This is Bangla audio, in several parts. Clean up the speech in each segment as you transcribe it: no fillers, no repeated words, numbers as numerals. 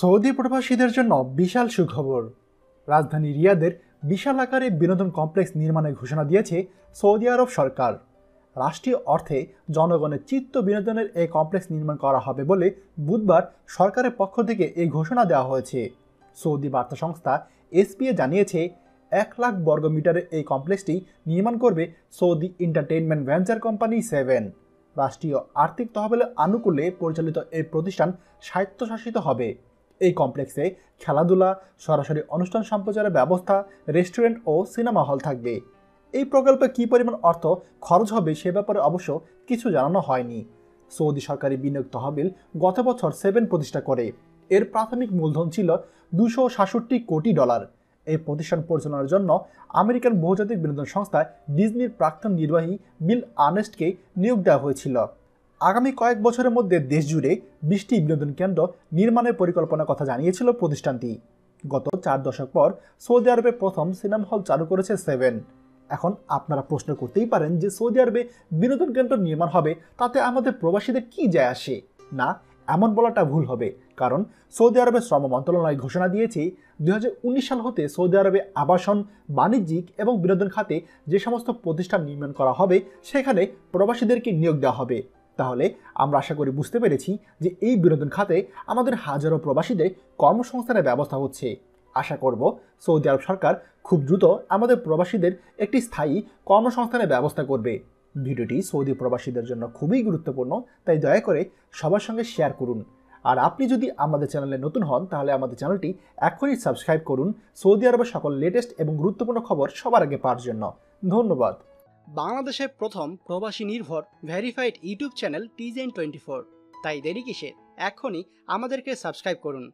সৌদি প্রবাসীদের জন্য বিশাল সুখবর। রাজধানী রিয়াদের বিশাল আকারে বিনোদন কমপ্লেক্স নির্মাণের ঘোষণা দিয়েছে সৌদি আরব সরকার। রাষ্ট্রীয় অর্থে জনগণের চিত্ত বিনোদনের এই কমপ্লেক্স নির্মাণ করা হবে বলে বুধবার সরকারের পক্ষ থেকে এই ঘোষণা দেওয়া হয়েছে। সৌদি বার্তা সংস্থা এসপিএ জানিয়েছে 1 লাখ বর্গমিটারের এই কমপ্লেক্সটি নির্মাণ করবে সৌদি এন্টারটেইনমেন্ট ভেঞ্চার কোম্পানি 7। রাষ্ট্রীয় আর্থিক তহবিলের আনুকূল্যে পরিচালিত এই প্রতিষ্ঠান স্বায়ত্তশাসিত হবে। এই কমপ্লেক্সে খেলাধুলা, সরাসরি অনুষ্ঠান সম্প্রচারের ব্যবস্থা, রেস্টুরেন্ট ও সিনেমা হল থাকবে। এই প্রকল্পে কী পরিমাণ অর্থ খরচ হবে সে ব্যাপারে অবশ্য কিছু জানানো হয়নি। সৌদি সরকারি বিনিয়োগ তহবিল গত বছর 7 প্রতিষ্ঠা করে। এর প্রাথমিক মূলধন ছিল $266 কোটি। এই প্রতিষ্ঠান পরিচালনার জন্য আমেরিকান বহুজাতিক বিনোদন সংস্থা ডিজনির প্রাক্তন নির্বাহী বিল আর্নেস্টকে নিয়োগ দেওয়া হয়েছিল। আগামী কয়েক বছরের মধ্যে দেশজুড়ে 20টি বিনোদন কেন্দ্র নির্মাণের পরিকল্পনার কথা জানিয়েছিল প্রতিষ্ঠানটি। গত 4 দশক পর সৌদি আরবে প্রথম সিনেমা হল চালু করেছে 7। এখন আপনারা প্রশ্ন করতেই পারেন যে সৌদি আরবে বিনোদন কেন্দ্র নির্মাণ হবে, তাতে আমাদের প্রবাসীদের কি যায় আসে? না, এমন বলাটা ভুল হবে, কারণ সৌদি আরবের শ্রম মন্ত্রণালয় ঘোষণা দিয়েছে 2019 সাল হতে সৌদি আরবে আবাসন, বাণিজ্যিক এবং বিনোদন খাতে যে সমস্ত প্রতিষ্ঠান নির্মাণ করা হবে সেখানে প্রবাসীদেরকে নিয়োগ দেওয়া হবে। তাহলে আমরা আশা করি বুঝতে পেরেছি যে এই বিনোদন খাতে আমাদের হাজারো প্রবাসীদের কর্মসংস্থানের ব্যবস্থা হচ্ছে। আশা করব সৌদি আরব সরকার খুব দ্রুত আমাদের প্রবাসীদের একটি স্থায়ী কর্মসংস্থানের ব্যবস্থা করবে। ভিডিওটি সৌদি প্রবাসীদের জন্য খুবই গুরুত্বপূর্ণ, তাই দয়া করে সবার সঙ্গে শেয়ার করুন। আর আপনি যদি আমাদের চ্যানেলে নতুন হন তাহলে আমাদের চ্যানেলটি এখনই সাবস্ক্রাইব করুন সৌদি আরবের সকল লেটেস্ট এবং গুরুত্বপূর্ণ খবর সবার আগে পাওয়ার জন্য। ধন্যবাদ। বাংলাদেশের প্রথম প্রবাসী নির্ভর ভেরিফাইড ইউটিউব চ্যানেল TJN24। তাই দেরি কিসের, এখনই আমাদেরকে সাবস্ক্রাইব করুন।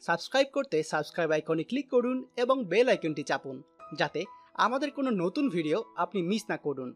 সাবস্ক্রাইব করতে সাবস্ক্রাইব আইকনে ক্লিক করুন এবং বেল আইকনটি চাপুন, যাতে আমাদের কোনো নতুন ভিডিও আপনি মিস না করুন।